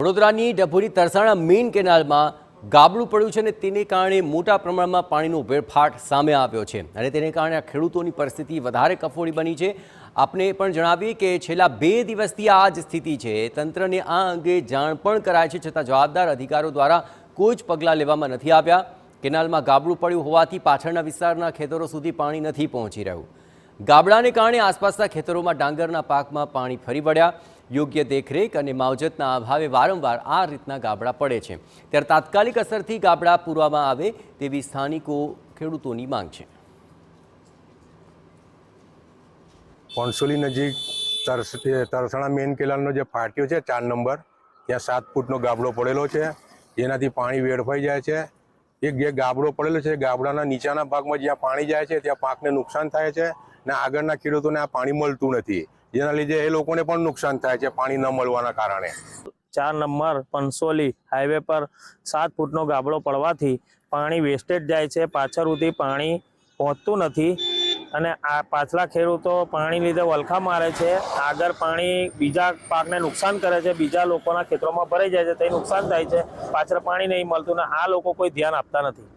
વડોદરાની ડભોરી તરસાણા મેઇન કેનાલમાં ગાબડું પડ્યું છે અને તેને કારણે મોટા પ્રમાણમાં પાણીનો વેડફાટ સામે આવ્યો છે અને તેને કારણે ખેડૂતોની પરિસ્થિતિ વધારે કફોડી બની છે। આપને પણ જણાવીએ કે છેલ્લા 2 દિવસથી આ જ સ્થિતિ છે। તંત્રને આ અંગે જાણ પણ કરાય છે, છતાં જવાબદાર અધિકારીઓ દ્વારા કોઈ જ પગલાં લેવામાં નથી આવ્યા। કેનાલમાં ગાબડું પડ્યું હોવાથી પાછળના વિસ્તારના ખેતરો સુધી પાણી નથી પહોંચી રહ્યું। ગાબડાને કારણે આસપાસના ખેતરોમાં ડાંગરના પાકમાં પાણી ફરી વળ્યા। યોગ્ય દેખરેખ અને માવજતના અભાવે વારંવાર આ રીતના ગાબડા પડે છે, ત્યારે તાત્કાલિક અસરથી ગાબડા પૂરવામાં આવે તેવી સ્થાનિકો ખેડૂતોની માંગ છે। કોન્સોલી નજીક તરસાણા મેઇન કેનાલનો જે ફાટ્યો છે 4 નંબર, ત્યાં 7 ફૂટનો ગાબડો પડેલો છે, જેનાથી પાણી વેડફાઈ જાય છે। એક જે ગાબડો પડેલો છે, ગાબડાના નીચાના ભાગમાં જ્યાં પાણી જાય છે ત્યાં પાકને નુકસાન થાય છે અને આગળના ખેડૂતોને આ પાણી મળતું નથી, જેના લીધે એ લોકોને પણ નુકસાન થાય છે પાણી ન મળવાના કારણે। 4 નંબર પંસોલી હાઈવે પર 7 ફૂટનો ગાબડો પડવાથી પાણી વેસ્ટેજ જાય છે, પાછળ સુધી પાણી પહોંચતું નથી અને આ પાછલા ખેડૂતો પાણી લીધે વલખા મારે છે। આગળ પાણી બીજા પાકને નુકસાન કરે છે, બીજા લોકોના ખેતરોમાં ભરાઈ જાય છે, તે નુકસાન થાય છે, પાછળ પાણી નહીં મળતું ને આ લોકો કોઈ ધ્યાન આપતા નથી।